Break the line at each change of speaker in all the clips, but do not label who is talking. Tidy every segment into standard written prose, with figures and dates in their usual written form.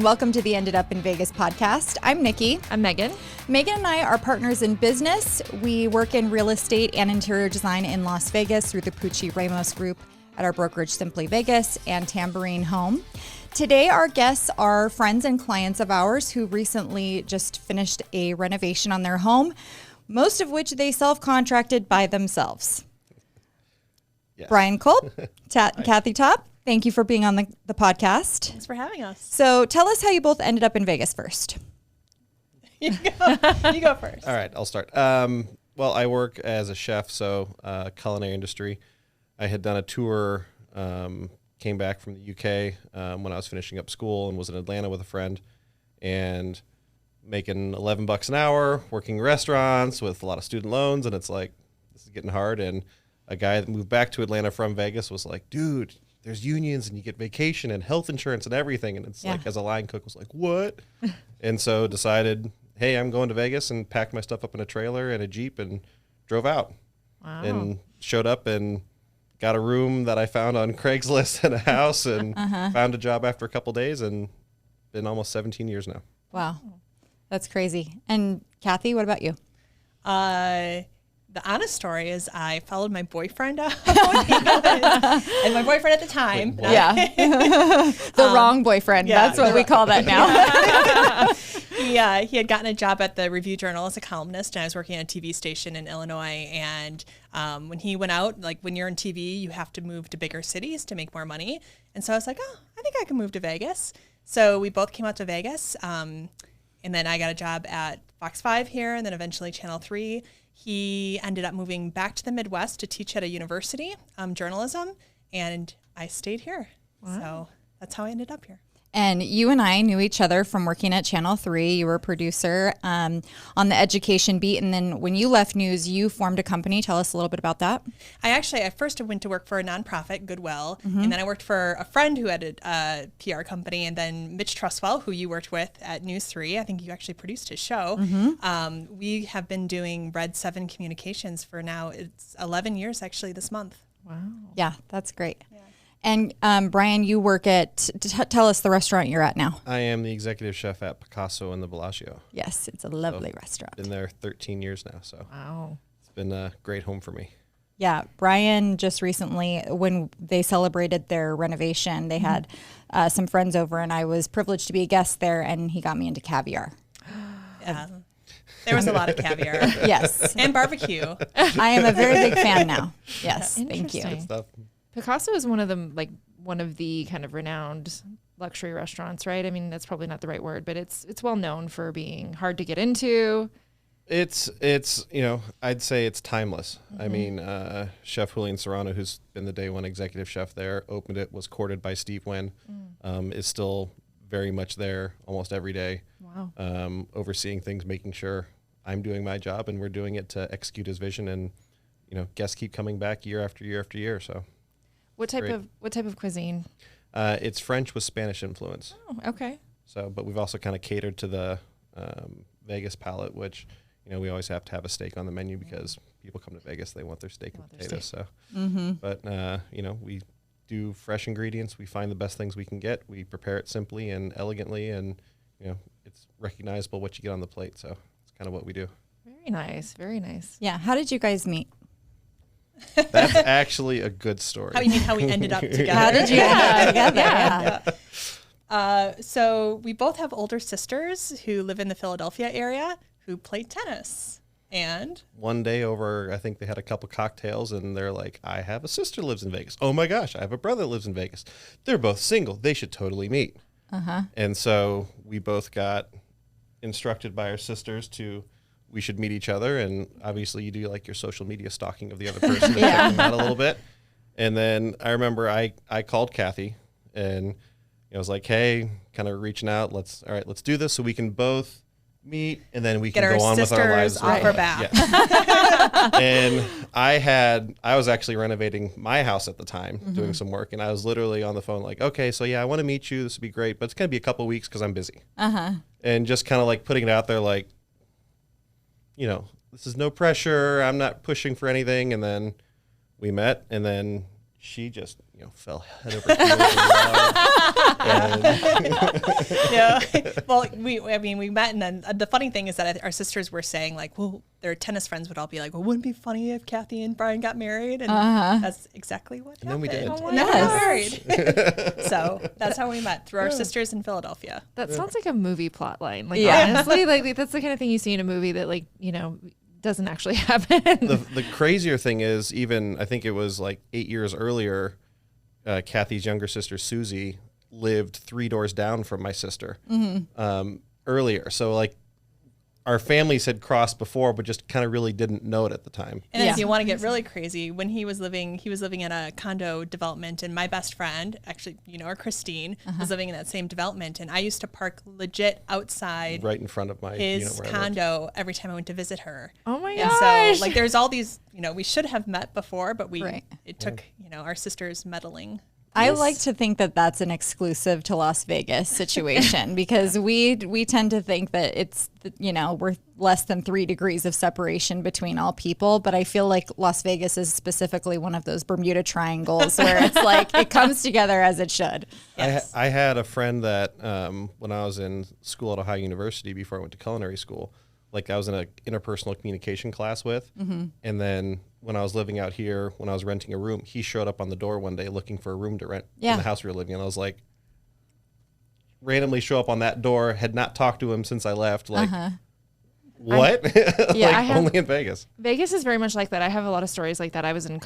welcome to the Ended Up in Vegas podcast. I'm Nicci.
I'm Megan.
Megan and I are partners in business. We work in real estate and interior design in Las Vegas through the Pucci Ramos Group at our brokerage Simply Vegas and Tambourine Home. Today, our guests are friends and clients of ours who recently just finished a renovation on their home, most of which they self-contracted by themselves. Yes. Brian Kolp, Kathy Topp, thank you for being on the podcast.
Thanks for having us.
So tell us how you both ended up in Vegas first.
You go first.
All right, I'll start. Well, I work as a chef, so culinary industry. I had done a tour, came back from the UK when I was finishing up school and was in Atlanta with a friend and making $11 an hour, working restaurants with a lot of student loans. And it's like, this is getting hard. And a guy that moved back to Atlanta from Vegas was like, dude, there's unions and you get vacation and health insurance and everything. And it's like, as a line cook was like, what? And so decided, hey, I'm going to Vegas, and packed my stuff up in a trailer and a Jeep and drove out. Wow. And showed up and got a room that I found on Craigslist in a house and found a job after a couple days, and been almost 17 years now.
Wow. That's crazy. And Kathy, what about you?
The honest story is I followed my boyfriend out. And my boyfriend at the time.
The wrong boyfriend. Yeah, that's what we call that now.
He had gotten a job at the Review Journal as a columnist, and I was working at a TV station in Illinois. And when he went out, like when you're in TV, you have to move to bigger cities to make more money. And so I was like, oh, I think I can move to Vegas. So we both came out to Vegas. And then I got a job at Fox 5 here, and then eventually Channel 3. He ended up moving back to the Midwest to teach at a university, journalism, and I stayed here. Wow. So that's how I ended up here.
And you and I knew each other from working at Channel 3. You were a producer on the education beat. And then when you left news, you formed a company. Tell us a little bit about that.
I first went to work for a nonprofit, Goodwill. And then I worked for a friend who had a PR company. And then Mitch Trustwell, who you worked with at News 3, I think you actually produced his show. We have been doing Red 7 Communications for now. It's 11 years actually this month.
Wow. Yeah, that's great. Yeah. And Brian, you work at, tell us the restaurant you're at now.
I am the executive chef at Picasso in the Bellagio.
Yes, it's a lovely restaurant.
Been there 13 years now, so
wow,
it's been a great home for me.
Yeah, Brian just recently, when they celebrated their renovation, they had some friends over, and I was privileged to be a guest there, and he got me into caviar.
Yeah. There was a lot of caviar.
Yes.
And barbecue.
I am a very big fan now. Yes, thank you.
Good stuff.
Picasso is one of the kind of renowned luxury restaurants, right? I mean, that's probably not the right word, but it's well known for being hard to get into.
It's I'd say it's timeless. I mean, Chef Julian Serrano, who's been the day one executive chef there, opened it, was courted by Steve Wynn, is still very much there almost every day.
Wow.
Overseeing things, making sure I'm doing my job and we're doing it to execute his vision, and guests keep coming back year after year after year. So.
What type of cuisine?
It's French with Spanish influence.
Oh, okay.
So, but we've also kind of catered to the Vegas palate, which we always have to have a steak on the menu because people come to Vegas, they want their steak and potatoes. So, but we do fresh ingredients. We find the best things we can get. We prepare it simply and elegantly, and it's recognizable what you get on the plate. So it's kind of what we do.
Very nice. Very nice.
Yeah. How did you guys meet?
That's actually a good story.
How we ended up together.
How did you end up together?
Yeah. So we both have older sisters who live in the Philadelphia area who play tennis. And
one day over, I think they had a couple cocktails, and they're like, I have a sister who lives in Vegas. Oh my gosh, I have a brother that lives in Vegas. They're both single. They should totally meet. And so we both got instructed by our sisters we should meet each other, and obviously you do like your social media stalking of the other person to check them out a little bit. And then I remember I called Kathy, and I was like, hey, kind of reaching out, let's do this so we can both meet, and then we can go on with our lives.
Off our back.
Yeah. And I was actually renovating my house at the time, doing some work, and I was literally on the phone like, okay, so yeah, I want to meet you, this would be great, but it's going to be a couple weeks because I'm busy. And just kind of like putting it out there like, this is no pressure. I'm not pushing for anything. And then we met, and then she just fell head over heels.
Yeah. Well, we met, and then the funny thing is that our sisters were saying, like, well, their tennis friends would all be like, well, wouldn't it be funny if Kathy and Brian got married? And that's exactly what happened.
Then we did.
And then we got married. So that's how we met, through our sisters in Philadelphia.
That sounds like a movie plot line. Like,
Yeah.
honestly, like that's the kind of thing you see in a movie that, like, doesn't actually happen.
The crazier thing is, even I think it was like 8 years earlier, Kathy's younger sister Susie lived 3 doors down from my sister earlier. So like our families had crossed before, but just kind of really didn't know it at the time.
And if you want to get really crazy, when he was living in a condo development, and my best friend, actually, or Christine, was living in that same development, and I used to park legit outside
Right in front of
his condo every time I went to visit her.
Oh my
And
gosh.
so, like, there's all these, we should have met before, but
Right.
it took, our sisters meddling.
I like to think that that's an exclusive to Las Vegas situation because we tend to think that it's, we're less than 3 degrees of separation between all people. But I feel like Las Vegas is specifically one of those Bermuda Triangles where it's like it comes together as it should.
Yes. I had a friend that when I was in school at Ohio University before I went to culinary school, like I was in an interpersonal communication class with. And then when I was living out here, when I was renting a room, he showed up on the door one day looking for a room to rent in the house we were living in. I was like, randomly show up on that door, had not talked to him since I left. Like, what? Only in Vegas.
Vegas is very much like that. I have a lot of stories like that. I went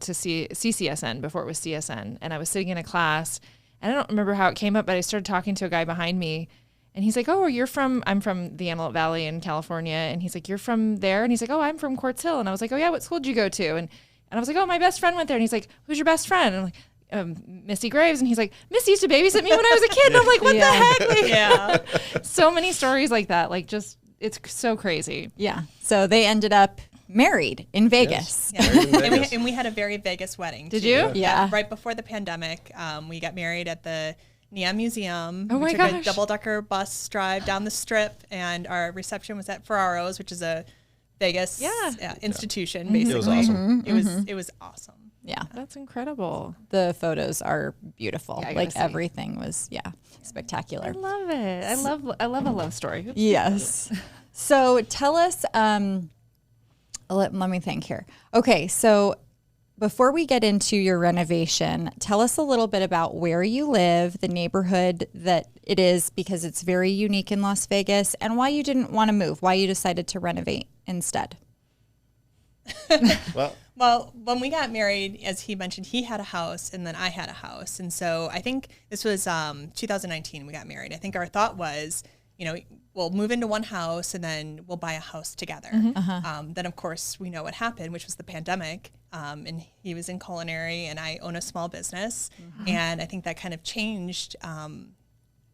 to CCSN before it was CSN, and I was sitting in a class, and I don't remember how it came up, but I started talking to a guy behind me. And he's like, oh, I'm from the Antelope Valley in California. And he's like, you're from there? And he's like, oh, I'm from Quartz Hill. And I was like, oh, yeah, what school did you go to? And I was like, oh, my best friend went there. And he's like, who's your best friend? And I'm like, Missy Graves. And he's like, Missy used to babysit me when I was a kid. And I'm like, what the heck? Like, so many stories like that. Like, just, it's so crazy.
Yeah. So they ended up married in Vegas.
Yes.
Married in Vegas.
And we had a very Vegas wedding.
Did
too.
you?
Yeah.
Right before the pandemic, we got married at the Neon Museum.
Oh my
we took
gosh.
a double-decker bus drive down the strip, and our reception was at Ferraro's, which is a Vegas institution, basically.
It was awesome.
It was awesome.
Yeah.
That's incredible.
The photos are beautiful.
Yeah, I
like
gotta see.
everything was, spectacular.
I love it. I love a love story.
Yes. So tell us, let me think here. Okay, so before we get into your renovation, tell us a little bit about where you live, the neighborhood that it is, because it's very unique in Las Vegas, and why you didn't want to move, why you decided to renovate instead.
Well, when we got married, as he mentioned, he had a house and then I had a house. And so I think this was 2019 we got married. I think our thought was, we'll move into one house and then we'll buy a house together. Then, of course, we know what happened, which was the pandemic. And he was in culinary and I own a small business. And I think that kind of changed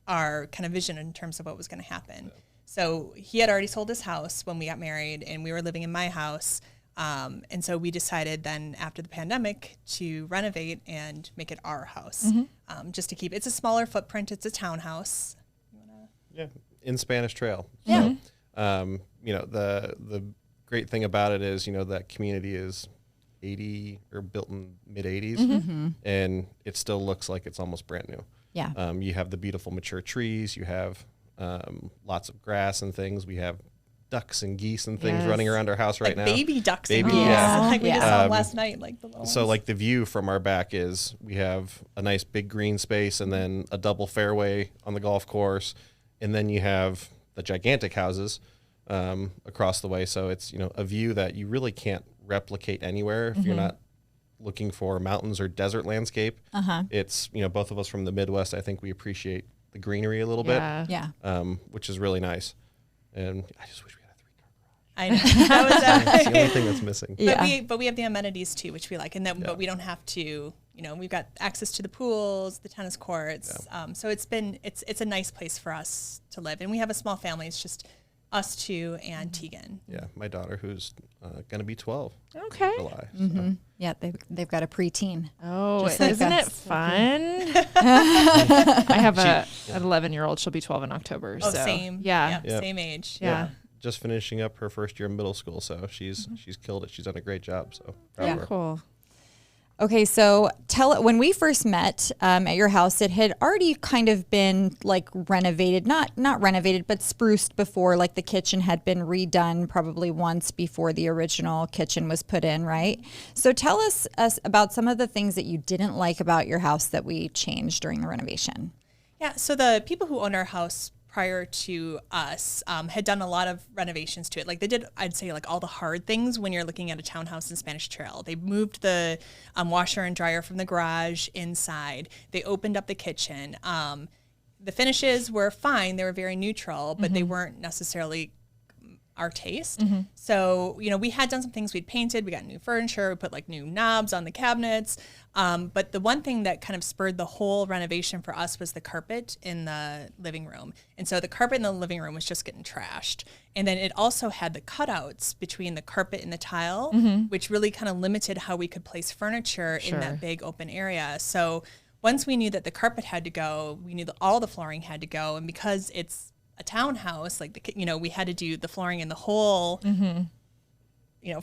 our kind of vision in terms of what was going to happen. So he had already sold his house when we got married and we were living in my house. And so we decided then after the pandemic to renovate and make it our house, just to keep, it's a smaller footprint. It's a townhouse.
Yeah, in Spanish Trail.
Yeah.
So, the great thing about it is, that community is 80 or built in mid 80s and it still looks like it's almost brand new.
Yeah.
You have the beautiful mature trees. You have lots of grass and things. We have ducks and geese and things running around our house right now.
Baby ducks and
Baby,
geese.
yeah.
Like we just saw them last night, like the little
So
ones.
like the view from our back is we have a nice big green space and then a double fairway on the golf course. And then you have the gigantic houses across the way. So it's, a view that you really can't replicate anywhere if you're not looking for mountains or desert landscape. It's, both of us from the Midwest, I think we appreciate the greenery a little bit, which is really nice. And I just wish we had a 3-car garage.
I know. That was
That's the only thing that's missing.
But we have the amenities too, which we like, and but we don't have to. We've got access to the pools, the tennis courts. So it's a nice place for us to live, and we have a small family. It's just us two and Tegan.
Yeah, my daughter who's going to be 12.
Okay.
In July. So.
Yeah, they've got a preteen.
Oh,
Just like
isn't
us.
it fun? I have an 11-year-old. She'll be 12 in October.
Oh,
so.
same.
Yeah.
Yep, same age.
Yeah.
Just finishing up her first year in middle school, so she's killed it. She's done a great job. So proud of her.
Cool.
Okay, so when we first met at your house, it had already kind of been like renovated, not renovated, but spruced before. Like the kitchen had been redone probably once before the original kitchen was put in, right? So tell us about some of the things that you didn't like about your house that we changed during the renovation.
Yeah, so the people who owned our house prior to us had done a lot of renovations to it. Like they did, I'd say, like all the hard things when you're looking at a townhouse in Spanish Trail. They moved the washer and dryer from the garage inside. They opened up the kitchen. The finishes were fine. They were very neutral, but they weren't necessarily our taste. So, we had done some things. We'd painted, we got new furniture, we put like new knobs on the cabinets. But the one thing that kind of spurred the whole renovation for us was the carpet in the living room. And so the carpet in the living room was just getting trashed. And then it also had the cutouts between the carpet and the tile, which really kind of limited how we could place furniture in that big open area. So once we knew that the carpet had to go, we knew that all the flooring had to go. And because it's a townhouse, like we had to do the flooring in the whole,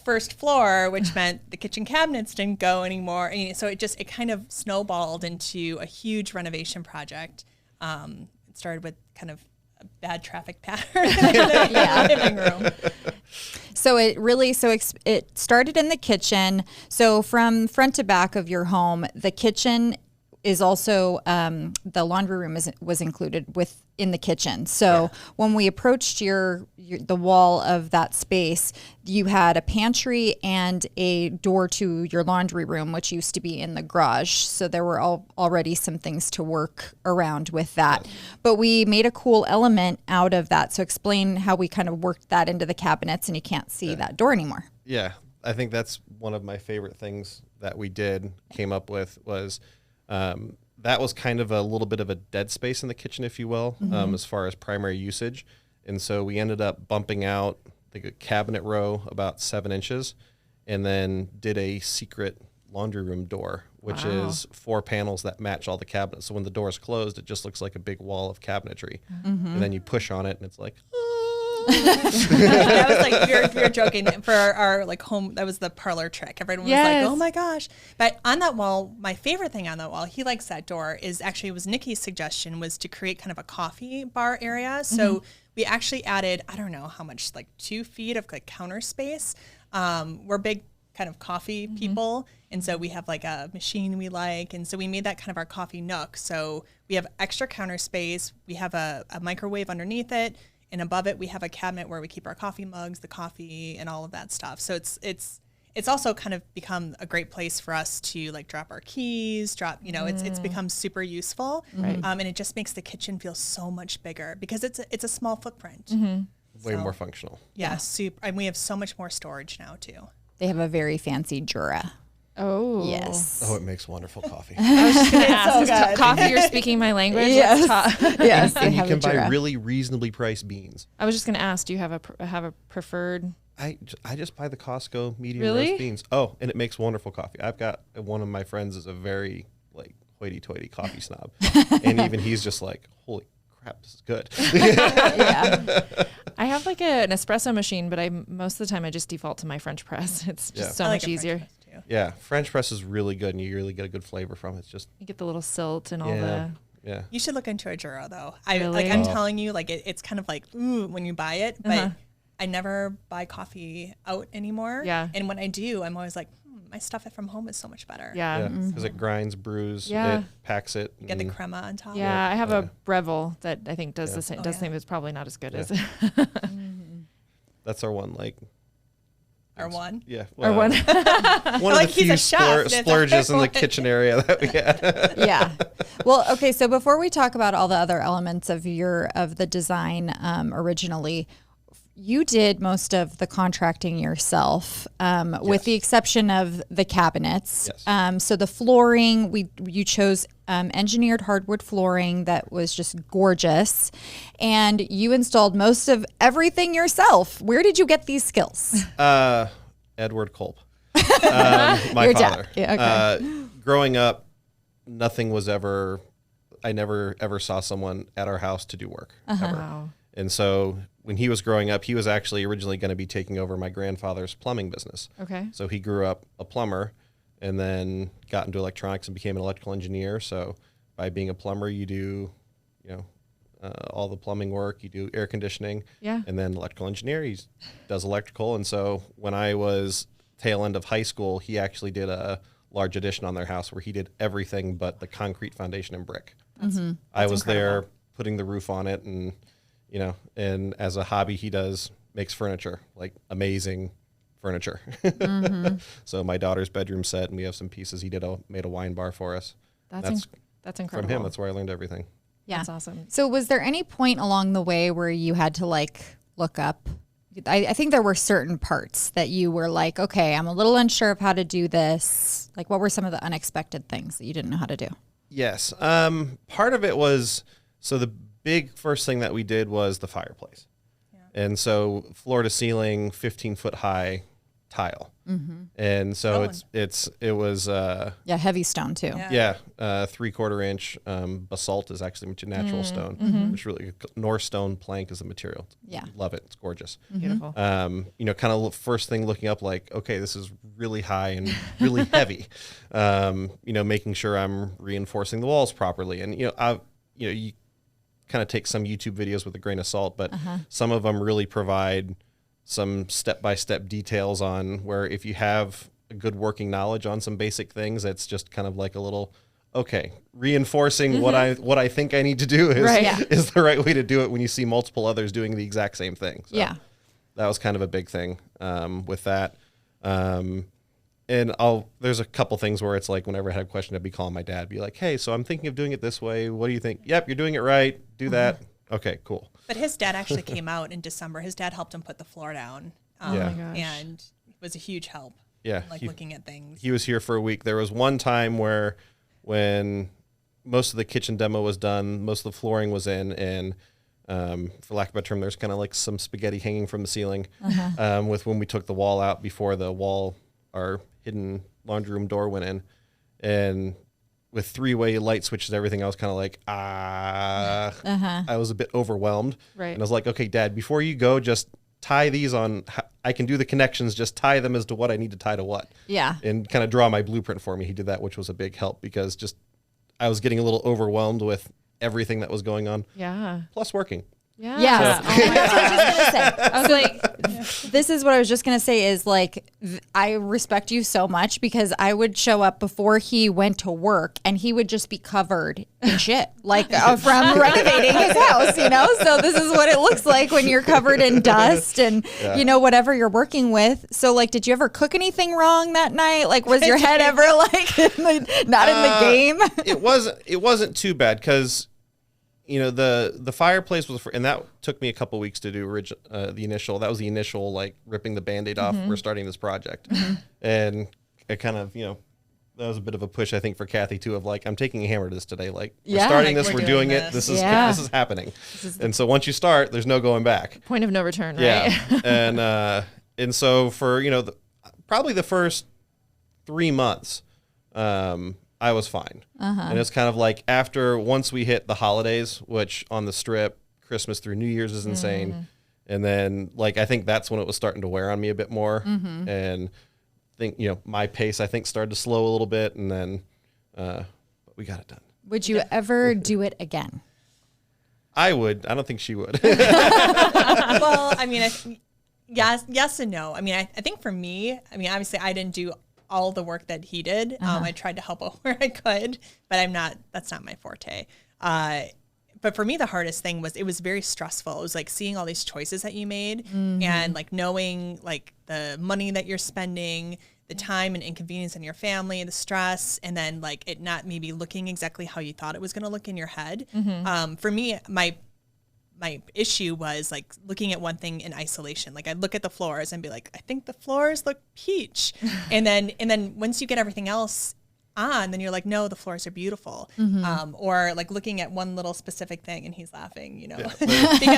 first floor, which meant the kitchen cabinets didn't go anymore. And so it kind of snowballed into a huge renovation project. It started with kind of a bad traffic pattern in the living room.
So it started in the kitchen. So from front to back of your home, the kitchen is also the laundry room was included in the kitchen. So when we approached the wall of that space, you had a pantry and a door to your laundry room, which used to be in the garage. So there were already some things to work around with that. But we made a cool element out of that. So explain how we kind of worked that into the cabinets, and you can't see that door anymore.
Yeah, I think that's one of my favorite things that we came up with was that was kind of a little bit of a dead space in the kitchen, if you will, as far as primary usage. And so we ended up bumping out like a cabinet row about 7 inches and then did a secret laundry room door, which is 4 panels that match all the cabinets. So when the door is closed, it just looks like a big wall of cabinetry. And then you push on it and it's like,
that was like we were joking for our like home. That was the parlor trick. Everyone was like, "Oh my gosh!" But on that wall, my favorite thing on that wall, he likes that door. It was Nicci's suggestion was to create kind of a coffee bar area. So we actually added, I don't know how much, like 2 feet of like counter space. We're big kind of coffee people, and so we have like a machine we like, and so we made that kind of our coffee nook. So we have extra counter space. We have a microwave underneath it. And above it, we have a cabinet where we keep our coffee mugs, the coffee, and all of that stuff. So it's also kind of become a great place for us to like drop our keys, it's become super useful. And it just makes the kitchen feel so much bigger because it's a small footprint.
way more functional.
Yeah, super. And we have so much more storage now too.
They have a very fancy Jura.
Oh.
Yes.
Oh, it makes wonderful coffee.
It's so good.
Coffee, you're speaking my language.
Yes. Yes.
And you can buy really reasonably priced beans.
I was just going to ask, do you have a preferred?
I just buy the Costco medium
Really?
roast beans. Oh, and it makes wonderful coffee. I've got one of my friends is a very like hoity-toity coffee snob, and even he's just like, holy crap, this is good.
Yeah.
I have like an espresso machine, but most of the time I just default to my French press. It's just so much easier.
Yeah, French press is really good, and you really get a good flavor from it. It's just
You get the little silt and all the.
Yeah.
You should look into a Jura though.
Really?
I'm telling you, like it's kind of like ooh when you buy it, but I never buy coffee out anymore.
Yeah.
And when I do, I'm always like, my stuff from home is so much better.
Yeah.
Because it grinds, brews,
Yeah.
it packs it.
You get the crema on top.
Yeah, I have a Breville that I think does the same. Does the same. It's probably not as good as.
That's our one, like.
Or one.
Yeah.
Or one.
One
Like
of the
he's
few
a chef.
splurges in the kitchen area that we had.
Yeah. Well, okay. So before we talk about all the other elements of the design originally, you did most of the contracting yourself, with the exception of the cabinets.
Yes.
So the flooring, you chose engineered hardwood flooring that was just gorgeous, and you installed most of everything yourself. Where did you get these skills?
Edward Kolp, my
Your
father.
dad. Yeah, okay.
Growing up, nothing was ever. I never ever saw someone at our house to do work ever.
Wow.
And so when he was growing up, he was actually originally going to be taking over my grandfather's plumbing business.
Okay.
So he grew up a plumber, and then got into electronics and became an electrical engineer. So by being a plumber, you do, all the plumbing work, you do air conditioning, and then electrical engineer, he does electrical. And so when I was tail end of high school, he actually did a large addition on their house where he did everything but the concrete foundation and brick. I was there putting the roof on it, and and as a hobby, he makes furniture, like amazing furniture. So my daughter's bedroom set, and we have some pieces. He made a wine bar for us.
That's incredible.
From him, that's where I learned everything.
Yeah.
That's awesome.
So was there any point along the way where you had to look up? I think there were certain parts that you were like, okay, I'm a little unsure of how to do this. Like, what were some of the unexpected things that you didn't know how to do?
Yes. Part of it was, so the big first thing that we did was the fireplace. Yeah. And so floor to ceiling, 15-foot high tile. And so it was
heavy stone too.
3/4 inch basalt is actually a natural stone. Which really, North stone plank is the material.
Yeah,
love it. It's gorgeous.
Beautiful.
Kind of first thing looking up, like, okay, this is really high and really heavy. Making sure I'm reinforcing the walls properly, and you kind of take some YouTube videos with a grain of salt, but some of them really provide some step-by-step details on where if you have a good working knowledge on some basic things, it's just kind of like a little, okay, reinforcing what I think I need to do is the right way to do it when you see multiple others doing the exact same thing. So that was kind of a big thing with that. And there's a couple things where it's like whenever I had a question, I'd be calling my dad, be like, hey, so I'm thinking of doing it this way. What do you think? Yep, you're doing it right. Do that. Okay, cool.
But his dad actually came out in December. His dad helped him put the floor down.
Oh my gosh.
And it was a huge help.
Yeah.
Looking at things.
He was here for a week. There was one time where when most of the kitchen demo was done, most of the flooring was in, and for lack of a better term, there's kind of like some spaghetti hanging from the ceiling with when we took the wall out before our hidden laundry room door went in. And with 3-way light switches, everything, I was kind of like, I was a bit overwhelmed.
Right.
And I was like, okay, Dad, before you go, just tie these on. I can do the connections, just tie them as to what I need to tie to what.
Yeah.
And kind of draw my blueprint for me. He did that, which was a big help because I was getting a little overwhelmed with everything that was going on.
Yeah.
Plus working.
Yeah.
Yes.
So.
Oh, that's what I was just going to say. I was like, this is what I was just going to say is like, I respect you so much because I would show up before he went to work and he would just be covered in shit, like from renovating his house, So this is what it looks like when you're covered in dust and, whatever you're working with. So like, did you ever cook anything wrong that night? Like, was your head ever like not in the game?
It wasn't too bad because the fireplace was, and that took me a couple weeks to do the initial. That was the initial like ripping the Band-Aid off. We're starting this project, and it kind of that was a bit of a push I think for Kathy too of like I'm taking a hammer to this today. Like we're starting this, we're doing it. This is happening. And so once you start, there's no going back.
Point of no return. Right?
Yeah, and so for probably the first 3 months. I was fine. And it's kind of like once we hit the holidays, which on the Strip, Christmas through New Year's is insane. And then I think that's when it was starting to wear on me a bit more. And I think, my pace, I think, started to slow a little bit. And then but we got it done.
Would you ever do it again?
I would. I don't think she would.
Well, I mean, yes and no. I mean, I think for me, obviously I didn't do all the work that he did. I tried to help out where I could, but that's not my forte. But for me, the hardest thing was, it was very stressful. It was like seeing all these choices that you made and like knowing like the money that you're spending, the time and inconvenience in your family, the stress, and then like it not maybe looking exactly how you thought it was going to look in your head. For me, my issue was like looking at one thing in isolation. Like I'd look at the floors and be like, I think the floors look peach. and then once you get everything else on, then you're like, no, the floors are beautiful. Or like looking at one little specific thing and he's laughing, because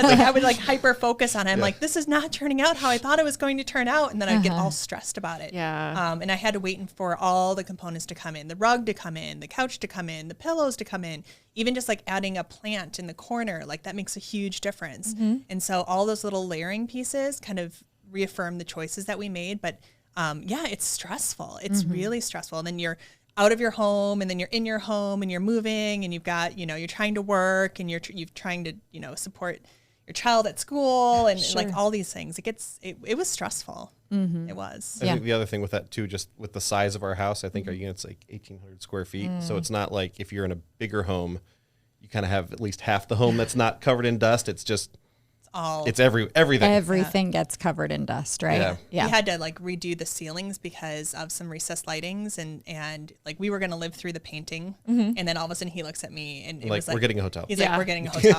like I would like hyper focus on it. I'm like, this is not turning out how I thought it was going to turn out. And then I'd get all stressed about it.
Yeah.
And I had to wait for all the components to come in, the rug to come in, the couch to come in, the pillows to come in, even just like adding a plant in the corner, like that makes a huge difference. And so all those little layering pieces kind of reaffirm the choices that we made. But yeah, it's stressful. It's really stressful. And then you're out of your home, and then you're in your home, and you're moving, and you've got, you're trying to work, and you're trying to, support your child at school, and like all these things. It was stressful. It was.
I think the other thing with that too, just with the size of our house, I think our unit's like 1,800 square feet. So it's not like if you're in a bigger home, you kind of have at least half the home that's not covered in dust. It's just it's everything.
Everything gets covered in dust, right?
Yeah. We had to like redo the ceilings because of some recessed lightings, and like we were going to live through the painting, and then all of a sudden he looks at me and it was like,
we're getting a hotel.
He's like, we're getting a hotel.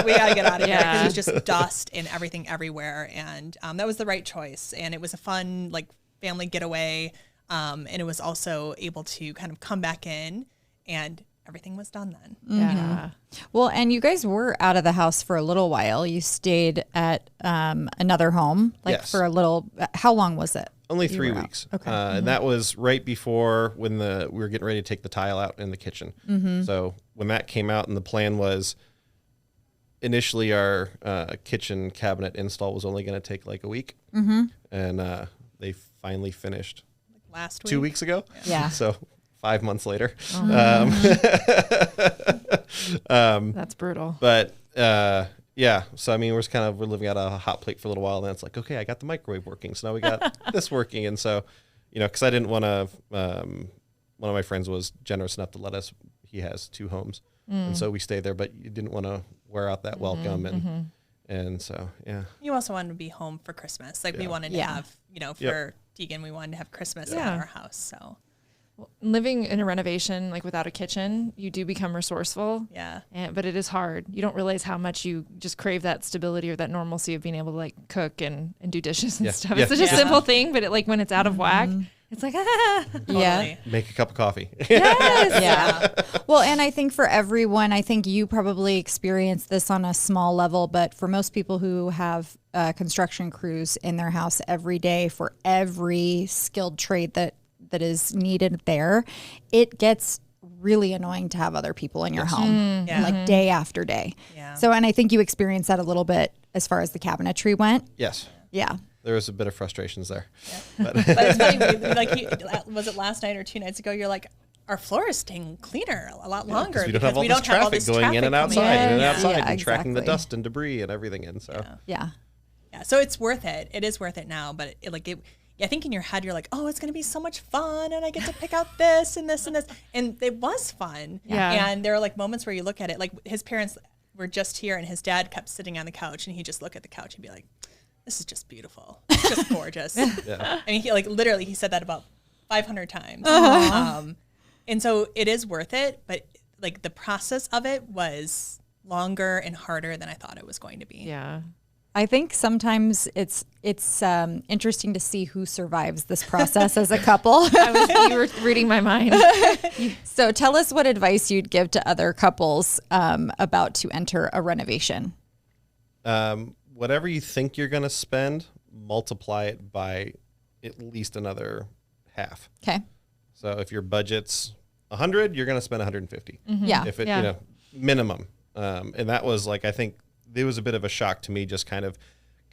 We gotta get out of here, because it was just dust and everything everywhere. And that was the right choice. And it was a fun like family getaway. And it was also able to kind of come back in, and everything was done then.
Yeah.
Well, and you guys were out of the house for a little while. You stayed at another home, for a little. How long was it?
Only 3 weeks.
Okay.
And that was right before when we were getting ready to take the tile out in the kitchen. So when that came out, and the plan was initially our kitchen cabinet install was only going to take like a week. And they finally finished
last week.
2 weeks ago.
Yeah.
So 5 months later.
That's brutal.
But yeah, so I mean, we're living out a hot plate for a little while, and then it's like, okay, I got the microwave working, so now we got this working. And so, because I didn't want to, one of my friends was generous enough to let us, he has 2 homes, and so we stayed there, but you didn't want to wear out that welcome. And so, yeah.
You also wanted to be home for Christmas. Like we wanted to have, for Deegan, we wanted to have Christmas at our house, so.
Living in a renovation, like without a kitchen, you do become resourceful.
Yeah.
But it is hard. You don't realize how much you just crave that stability or that normalcy of being able to like cook and do dishes and stuff. It's such a simple thing, but when it's out of whack, it's like,
Totally.
Make a cup of coffee.
Yes.
Yeah. Well, and I think for everyone, I think you probably experience this on a small level, but for most people who have construction crews in their house every day for every skilled trade that is needed there, it gets really annoying to have other people in your home like day after day.
Yeah.
So, and I think you experienced that a little bit as far as the cabinetry went.
Yes.
Yeah.
There was a bit of frustrations there.
Yeah. But it's funny, was it last night or 2 nights ago? You're like, our floor is staying cleaner a lot longer
We don't have all this traffic going in and outside and tracking the
exactly.
dust and debris and everything in. So
Yeah.
So it's worth it. It is worth it now, but I think in your head, you're like, oh, it's going to be so much fun, and I get to pick out this and this and this. And it was fun.
Yeah.
And there are like moments where you look at it, like his parents were just here, and his dad kept sitting on the couch, and he'd just look at the couch and be like, this is just beautiful. It's just gorgeous. I mean, he literally, he said that about 500 times. And so it is worth it, but like the process of it was longer and harder than I thought it was going to be.
Yeah.
I think sometimes it's interesting to see who survives this process as a couple.
You were reading my mind.
So tell us what advice you'd give to other couples about to enter a renovation.
Whatever you think you're going to spend, multiply it by at least another half.
Okay.
So if your budget's 100, you're going to spend 150.
Yeah.
If it, minimum. And that was I think it was a bit of a shock to me, just kind of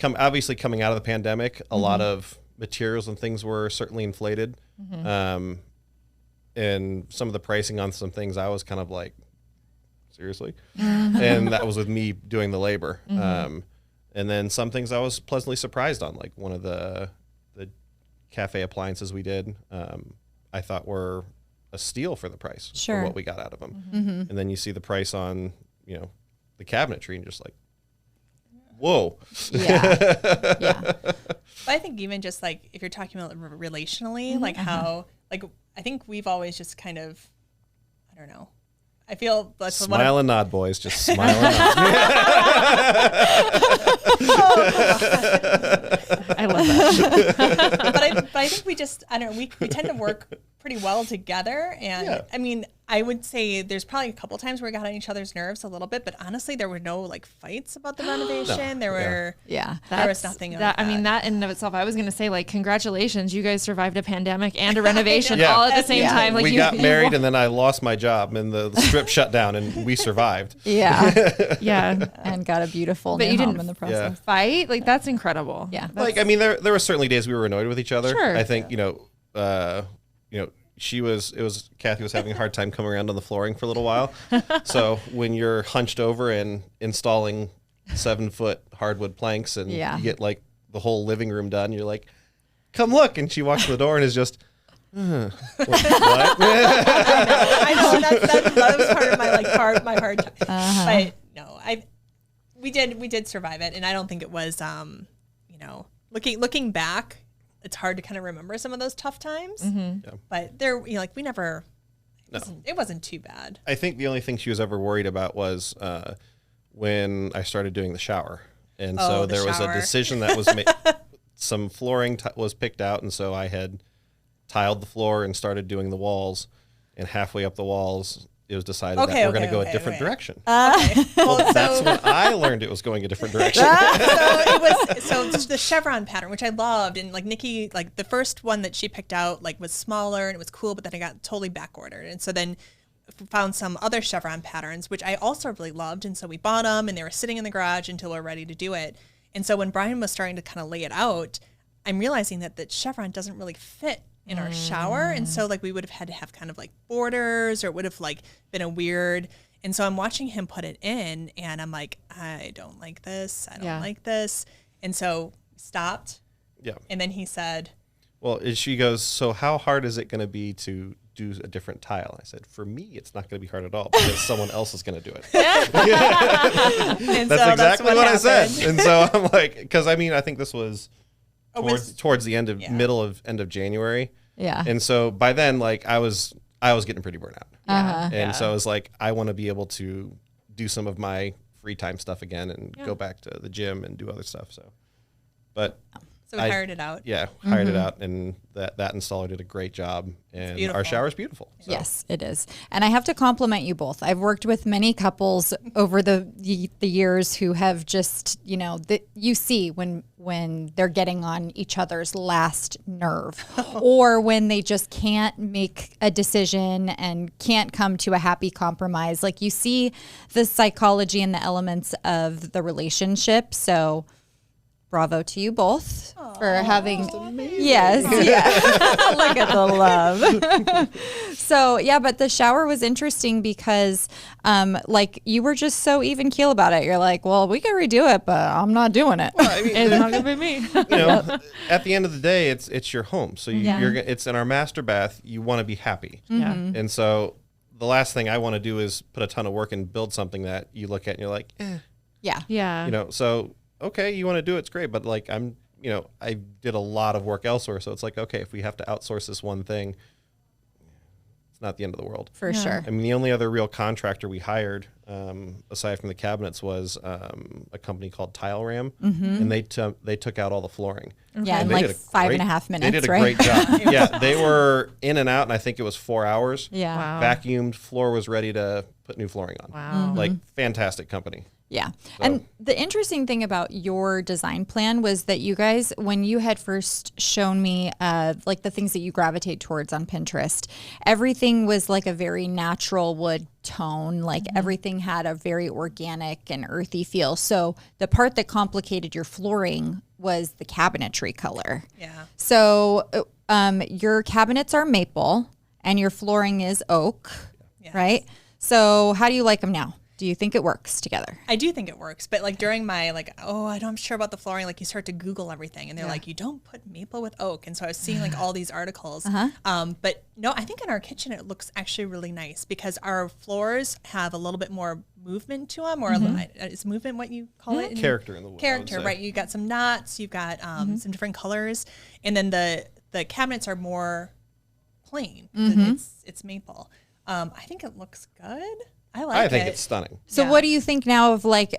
obviously coming out of the pandemic, a lot of materials and things were certainly inflated. And some of the pricing on some things, I was kind of like, seriously? And that was with me doing the labor. And then some things I was pleasantly surprised on, like one of the cafe appliances we did, I thought were a steal for the price for what we got out of them. And then you see the price on, the cabinetry and just like, whoa.
Yeah.
But I think even just if you're talking about relationally, like how, I think we've always just kind of, I don't know. I feel that's
smile and nod, boys. Just smile and nod.
I love that.
But I think we just, I don't know, we tend to work pretty well together. And
Yeah.
I mean, I would say there's probably a couple times where we got on each other's nerves a little bit, but honestly, there were no like fights about the renovation. There was nothing.
That, I mean, that in and of itself, I was going to say, like, congratulations, you guys survived a pandemic and a renovation
Yeah.
all at the same time. Like,
we got married, and then I lost my job, and the strip shut down, and we survived.
Yeah.
yeah.
And got a beautiful
But
new
you
home
didn't
in the process.
fight? Like, that's incredible.
Yeah.
Like, I mean, there were certainly days we were annoyed with each other.
Sure.
I think, Kathy was having a hard time coming around on the flooring for a little while. So when you're hunched over and installing 7-foot hardwood planks and
Yeah.
you get like the whole living room done, you're like, come look. And she walks to the door and is just, what?
I know that was part of my hard time. But no, we did survive it, and I don't think it was looking back, it's hard to kind of remember some of those tough times.
Yeah.
But we never. It wasn't too bad.
I think the only thing she was ever worried about was when I started doing the shower. And so there was a decision that was made. Some flooring was picked out, and so I had tiled the floor and started doing the walls. And halfway up the walls, it was decided that we're going to go a different direction. Well, that's when I learned it was going a different direction.
So the chevron pattern, which I loved, and like Nicci, like the first one that she picked out, like was smaller and it was cool, but then it got totally back ordered, and so then found some other chevron patterns, which I also really loved, and so we bought them, and they were sitting in the garage until we were ready to do it. And so when Brian was starting to kind of lay it out, I'm realizing that the chevron doesn't really fit in our shower, and so like we would have had to have kind of like borders, or it would have like been a weird. And so I'm watching him put it in, and I'm like, I don't like this. I don't like this. And so stopped.
Yeah.
And then he said,
well, she goes, so how hard is it going to be to do a different tile? I said, for me, it's not going to be hard at all because someone else is going to do it.
and
That's
so
exactly what I
happened.
said. And so I'm like, because I mean, I think this was towards the end of end of January.
Yeah.
And so by then, like I was getting pretty burnt out. And so I was like, I want to be able to do some of my free time stuff again and go back to the gym and do other stuff. So, but
So we hired it out.
Yeah, hired it out, and that installer did a great job, and our shower's beautiful. So.
Yes, it is. And I have to compliment you both. I've worked with many couples over the years who have just, you see when they're getting on each other's last nerve or when they just can't make a decision and can't come to a happy compromise. Like you see the psychology and the elements of the relationship. So bravo to you both for having, yes, yeah. Look at the love. So yeah, but the shower was interesting because, like you were just so even keel about it. You're like, well, we can redo it, but I'm not doing it.
Well, I mean,
It's not gonna be me.
At the end of the day, it's your home, so it's in our master bath. You want to be happy, and so the last thing I want to do is put a ton of work and build something that you look at and you're like,
Yeah.
So. Okay, you want to do it, it's great, but like I did a lot of work elsewhere, so it's like, okay, if we have to outsource this one thing, it's not the end of the world.
For sure.
I mean, the only other real contractor we hired, aside from the cabinets, was a company called Tile Ram, and they took out all the flooring.
Yeah, in
they
like
did
5.5 minutes,
They did a
right?
great job. Yeah, they were in and out, and I think it was 4 hours.
Yeah.
Wow.
Vacuumed, floor was ready to put new flooring on.
Wow.
Like, fantastic company.
Yeah. And the interesting thing about your design plan was that you guys, when you had first shown me like the things that you gravitate towards on Pinterest, everything was like a very natural wood tone. Like everything had a very organic and earthy feel. So the part that complicated your flooring was the cabinetry color.
Yeah.
So your cabinets are maple and your flooring is oak, right? So how do you like them now? Do you think it works together?
I do think it works, but like during my I'm sure about the flooring, like you start to Google everything and they're like, you don't put maple with oak. And so I was seeing like all these articles. But no, I think in our kitchen it looks actually really nice because our floors have a little bit more movement to them, or is movement what you call it?
Character in the wood.
Character, right? You got some knots, you've got some different colors, and then the cabinets are more plain. It's maple. I think it looks good. I
think it's stunning.
So what do you think now of like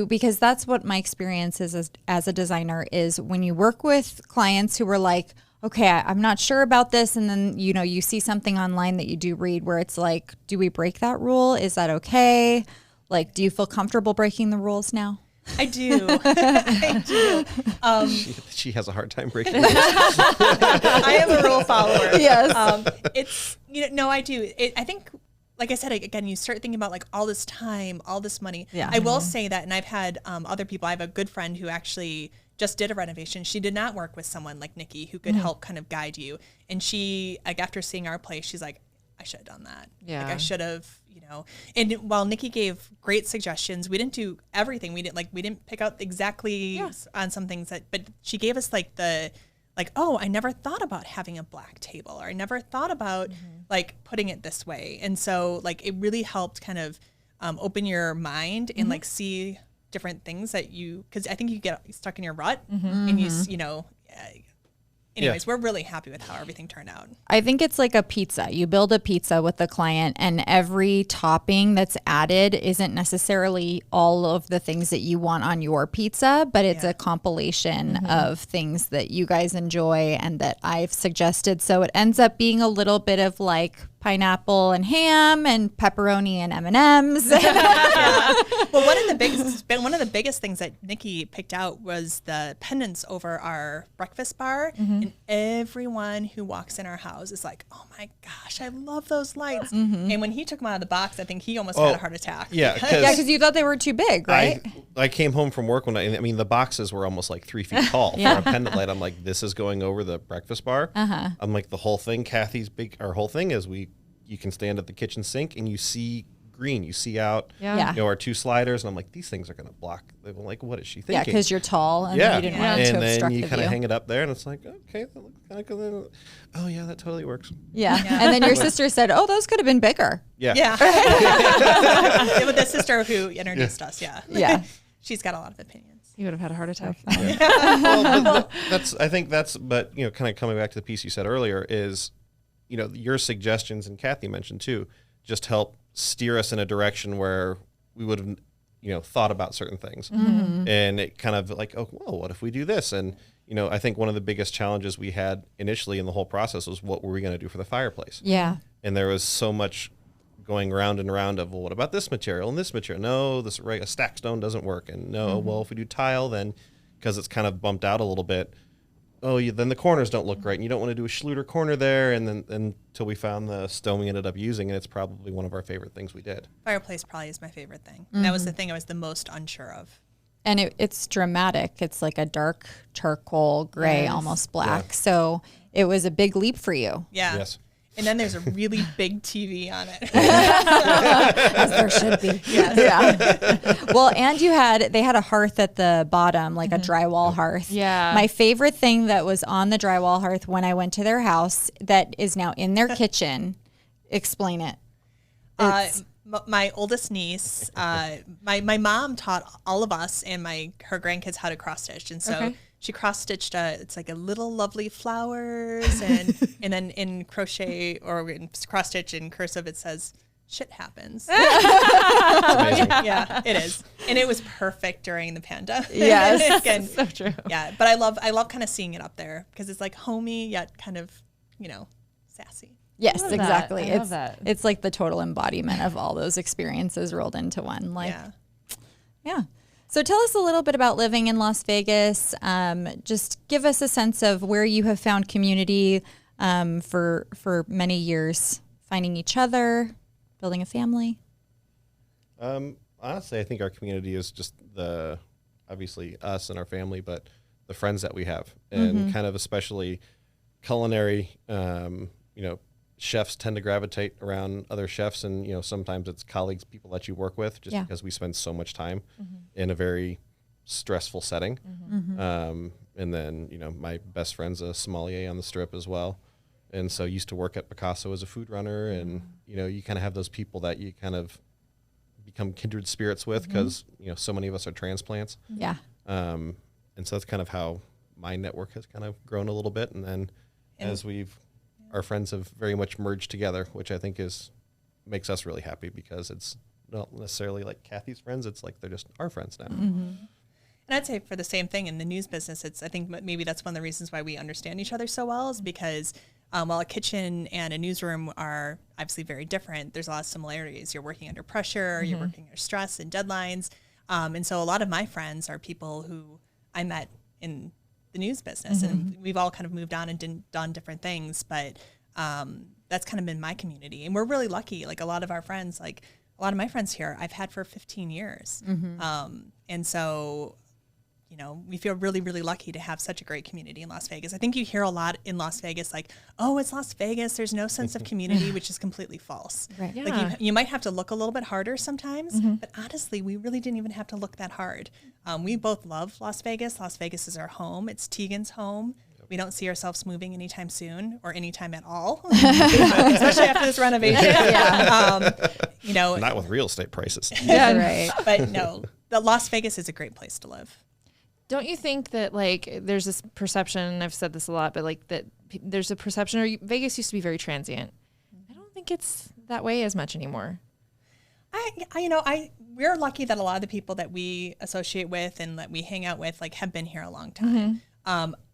because that's what my experience is as a designer is when you work with clients who are like, okay, I'm not sure about this. And then, you see something online that you do read where it's like, do we break that rule? Is that okay? Like, do you feel comfortable breaking the rules now?
I do. I do.
She has a hard time breaking it.
I am a rule follower.
Yes.
It's, no, I do. I think, like I said, again, you start thinking about like all this time, all this money.
Yeah.
I will say that, and I've had other people, I have a good friend who actually just did a renovation. She did not work with someone like Nicci who could help kind of guide you. And she, like, after seeing our place, she's like, I should have done that.
Yeah.
Like I should have, and while Nicci gave great suggestions, we didn't do everything. We didn't pick out exactly on some things but she gave us oh, I never thought about having a black table, or I never thought about like putting it this way. And so like, it really helped kind of open your mind and like see different things that because I think you get stuck in your rut and anyways, we're really happy with how everything turned out.
I think it's like a pizza. You build a pizza with the client, and every topping that's added isn't necessarily all of the things that you want on your pizza, but it's a compilation of things that you guys enjoy and that I've suggested. So it ends up being a little bit of like pineapple and ham and pepperoni and M&Ms.
Well, one of the biggest things that Nicci picked out was the pendants over our breakfast bar, and everyone who walks in our house is like, "Oh my gosh, I love those lights!" And when he took them out of the box, I think he almost had a heart attack.
Yeah,
because you thought they were too big, right?
I came home from work the boxes were almost like 3 feet tall for a pendant light. I'm like, this is going over the breakfast bar. I'm like, the whole thing, our whole thing is you can stand at the kitchen sink and you see green. You see out, our 2 sliders, and I'm like, these things are going to block. I'm like, what is she thinking?
Yeah, because you're tall and you didn't want it to
and
obstruct
then you
the
kind of
view.
hang it up there, and it's like, okay, that looks kind of good. Oh yeah, that totally works.
Yeah. And then your sister said, "Oh, those could have been bigger."
Yeah. With the sister who introduced us. Yeah. She's got a lot of opinions.
You would have had a heart attack.
Well, but kind of coming back to the piece you said earlier is, your suggestions, and Kathy mentioned too, just help steer us in a direction where we would have, thought about certain things. And it kind of like, oh, well, what if we do this? And, I think one of the biggest challenges we had initially in the whole process was, what were we going to do for the fireplace?
Yeah.
And there was so much going round and round of, well, what about this material and this material? No, a stack stone doesn't work. And no, well, if we do tile, then because it's kind of bumped out a little bit, then the corners don't look right, and you don't want to do a Schluter corner there. And then until we found the stone we ended up using, and it's probably one of our favorite things we did.
Fireplace probably is my favorite thing. That was the thing I was the most unsure of.
And it's dramatic. It's like a dark charcoal gray, almost black. Yeah. So it was a big leap for you.
Yeah.
Yes.
And then there's a really big TV on it.
As there should be. Yes. Yeah. Well, and they had a hearth at the bottom, like a drywall hearth.
Yeah.
My favorite thing that was on the drywall hearth when I went to their house that is now in their kitchen, explain it.
My oldest niece, my mom taught all of us and her grandkids how to cross stitch. And so she cross-stitched it's like a little lovely flowers, and then in crochet or in cross-stitch in cursive it says shit happens. Yeah, it is. And it was perfect during the pandemic.
Yes.
So true.
Yeah, but I love kind of seeing it up there because it's like homey yet kind of, sassy.
Yes,
love
exactly.
that. I love that.
It's like the total embodiment of all those experiences rolled into one. Yeah. So tell us a little bit about living in Las Vegas. Just give us a sense of where you have found community for many years, finding each other, building a family.
Honestly, I think our community is just obviously us and our family, but the friends that we have, and kind of especially culinary, chefs tend to gravitate around other chefs, and sometimes it's colleagues, people that you work with, just because we spend so much time in a very stressful setting. And then my best friend's a sommelier on the Strip as well, and so used to work at Picasso as a food runner, and you kind of have those people that you kind of become kindred spirits with because so many of us are transplants.
Yeah.
And so that's kind of how my network has kind of grown a little bit, and then as our friends have very much merged together, which I think makes us really happy because it's not necessarily like Kathy's friends. It's like they're just our friends now.
And And I'd say for the same thing in the news business, I think maybe that's one of the reasons why we understand each other so well is because while a kitchen and a newsroom are obviously very different, there's a lot of similarities. You're working under pressure, you're working under stress and deadlines. And so a lot of my friends are people who I met in the news business, and we've all kind of moved on and done different things. But that's kind of been my community. And we're really lucky. Like a lot of my friends here, I've had for 15 years. And so, you know, we feel really, really lucky to have such a great community in Las Vegas. I think you hear a lot in Las Vegas, like, oh, it's Las Vegas. There's no sense of community, which is completely false.
Right.
Yeah.
Like you might have to look a little bit harder sometimes, but honestly, we really didn't even have to look that hard. We both love Las Vegas. Las Vegas is our home. It's Tegan's home. We don't see ourselves moving anytime soon or anytime at all, especially after this renovation. You know,
Not with real estate prices.
Yeah, right.
but no, the Las Vegas is a great place to live.
Don't you think that like there's this perception, I've said this a lot, but like that there's a perception, or Vegas used to be very transient. I don't think it's that way as much anymore.
We're lucky that a lot of the people that we associate with and that we hang out with like have been here a long time.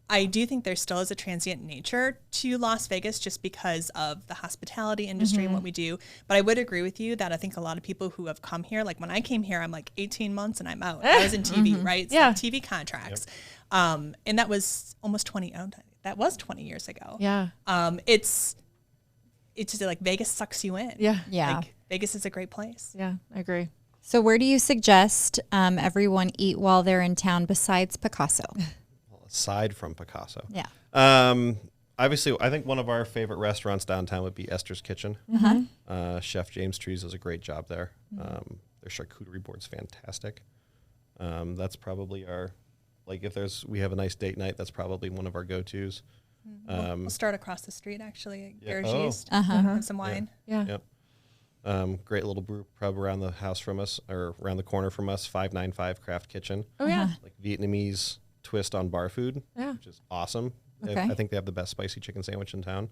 I do think there still is a transient nature to Las Vegas just because of the hospitality industry and what we do. But I would agree with you that I think a lot of people who have come here, like when I came here, I'm like 18 months and I'm out. I was in TV, right? It's like TV contracts. And that was almost 20 years ago.
Yeah.
It's just like Vegas sucks you in.
Yeah.
Yeah.
Like, Vegas is a great place.
Yeah, I agree.
So where do you suggest everyone eat while they're in town besides Picasso?
Aside from Picasso.
Yeah.
Obviously, I think one of our favorite restaurants downtown would be Esther's Kitchen. Chef James Trees does a great job there. Their charcuterie board's fantastic. That's probably we have a nice date night, that's probably one of our go-tos.
We'll start across the street actually at Garage
Oh.
East. Have some wine.
Yeah.
Yep. Great little brew pub around the house from us, or around the corner from us, 595 Craft Kitchen.
Oh yeah.
Like Vietnamese twist on bar food,
Yeah.
which is awesome.
Okay.
I think they have the best spicy chicken sandwich in town.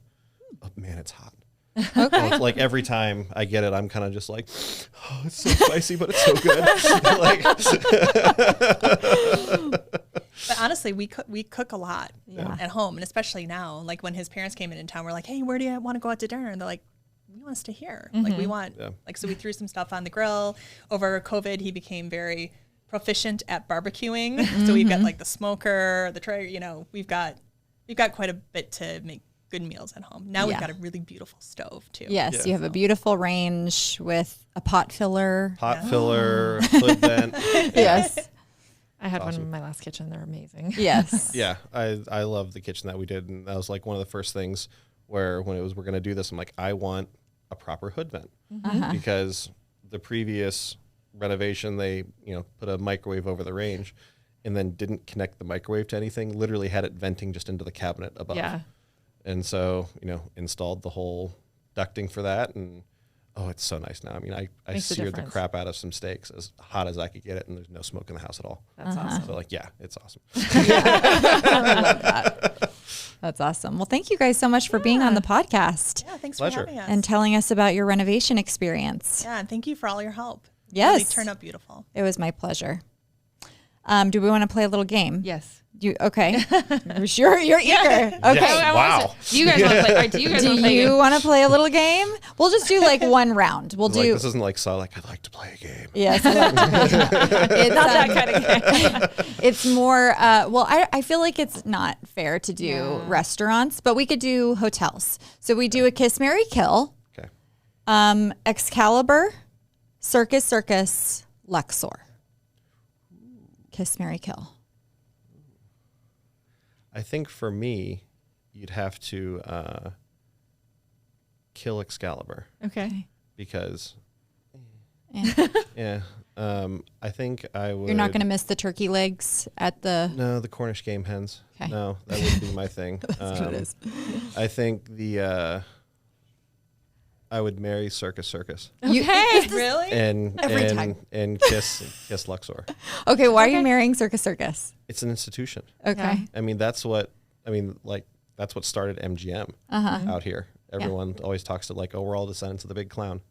Oh man, it's hot.
Okay.
Well, like every time I get it, I'm kind of just like, oh, it's so spicy, but it's so good.
But honestly, we cook a lot
Yeah.
at home, and especially now, like when his parents came in town, we're like, hey, where do you want to go out to dinner? And they're like, we want to stay here. Like we want, so we threw some stuff on the grill. Over COVID, he became very proficient at barbecuing. So we've got like the smoker, the tray, you know, we've got quite a bit to make good meals at home. Now we've got a really beautiful stove too.
Yes, you have a beautiful range with a pot filler.
Filler, hood vent.
Yes.
I had one in my last kitchen. They're amazing.
Yes.
Yeah, I love the kitchen that we did, and that was like one of the first things where when we're going to do this, I'm like, I want a proper hood vent because the previous renovation, they put a microwave over the range and then didn't connect the microwave to anything, literally had it venting just into the cabinet above.
Yeah.
And so, installed the whole ducting for that, and it's so nice now. I mean, I seared the crap out of some steaks as hot as I could get it, and there's no smoke in the house at all.
That's awesome.
So it's awesome.
I love that. That's awesome. Well, thank you guys so much for being on the podcast
Yeah, thanks
Pleasure.
for having us.
and telling us about your renovation experience.
Yeah, and thank you for all your help.
Yes.
Really turned out beautiful.
It was my pleasure. Do we want to play a little game?
Yes.
Okay. You're sure you're eager. Okay.
Yes. Wow.
Do you guys want to play? All right, do you guys want to play?
Do you want to play a little game? We'll just do like one round. We'll do.
This isn't like I'd like to play a game.
Yes. I like to- it's
Not that kind of game.
It's more. I feel like it's not fair to do restaurants, but we could do hotels. So we do a Kiss, Marry, Kill.
Okay.
Excalibur, Circus, Luxor. Kiss, Marry, Kill.
I think for me, you'd have to kill Excalibur
Okay.
because,
Yeah.
I think I would.
You're not going to miss the turkey legs at the.
No, the Cornish game hens.
Okay.
No, that wouldn't be my thing.
That's what it is.
I think I would marry Circus
Okay.
Really?
and
Every time.
and kiss Luxor.
Okay, why are you marrying Circus?
It's an institution.
Okay.
Yeah.
I mean, that's what started MGM out here. Everyone always talks to we're all descendants of the big clown.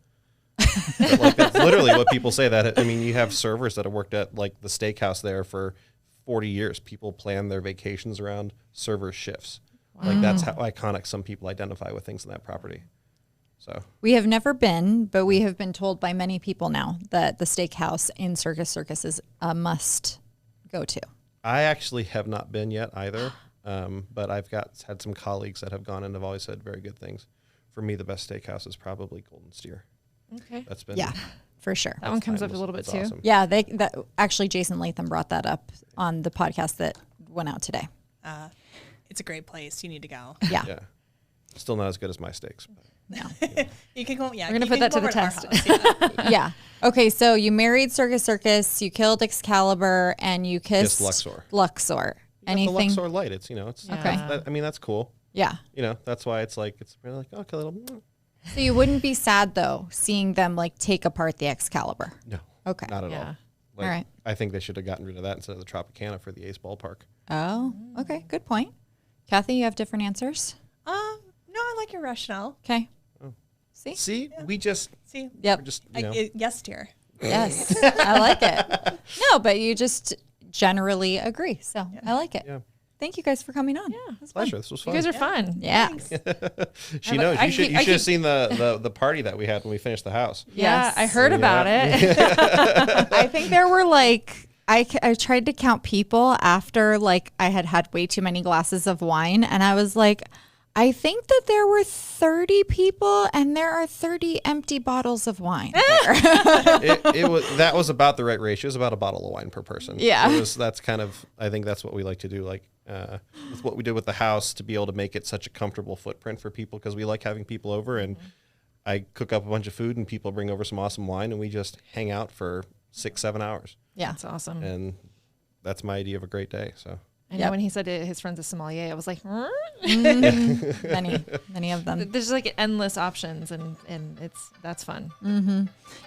But, that's literally what people say. That I mean, you have servers that have worked at the steakhouse there for 40 years, people plan their vacations around server shifts. Like that's how iconic some people identify with things in that property. So
We have never been, but we have been told by many people now that the steakhouse in Circus is a must go to.
I actually have not been yet either, but I've had some colleagues that have gone and have always said very good things. For me, the best steakhouse is probably Golden Steer.
Okay.
That's been
Yeah, for sure.
That one comes up a little bit too.
Awesome.
Yeah, actually Jason Latham brought that up on the podcast that went out today.
It's a great place. You need to go.
Yeah.
Yeah. Still not as good as my steaks. But.
No.
You can go. Yeah,
We're gonna
you
put
can
that to
go
the
over our
test.
house, yeah.
Yeah. Okay, so you married Circus, you killed Excalibur, and you kissed
Luxor.
Luxor.
You got
Anything?
the Luxor light. It's it's
Okay.
I mean that's cool.
Yeah.
That's why it's really like okay, little.
So you wouldn't be sad though seeing them like take apart the Excalibur.
No.
Okay.
Not at
Yeah.
all.
All right.
I think they should have gotten rid of that instead of the Tropicana for the Ace Ballpark.
Oh, okay. Good point. Kathy, you have different answers?
No, I like your rationale.
Okay. See?
See, we just
See,
Yep.
we're just
yes, dear.
Yes. I like it. No, but you just generally agree. So I like it.
Yeah.
Thank you guys for coming on.
Yeah.
pleasure. This was
You
fun.
guys are fun.
Yeah.
She knows. You should have seen the party that we had when we finished the house.
Yeah,
Yes.
I heard about it.
I think there were like, I tried to count people after like I had way too many glasses of wine. And I was like, I think that there were 30 people and there are 30 empty bottles of wine there.
That was about the right ratio. It was about a bottle of wine per person.
Yeah.
I think that's what we like to do. Like with what we did with the house to be able to make it such a comfortable footprint for people because we like having people over and I cook up a bunch of food and people bring over some awesome wine and we just hang out for 6-7 hours.
Yeah.
That's awesome.
And that's my idea of a great day. So
I know when he said his friend's a sommelier, I was like,
Many of them.
there's like endless options and that's fun.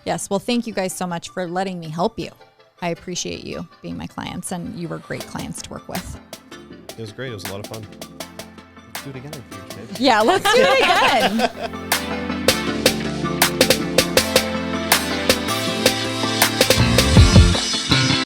Yes. Well, thank you guys so much for letting me help you. I appreciate you being my clients and you were great clients to work with.
it was great. It was a lot of fun. Let's do it again in the future, babe.
Yeah, let's do it again.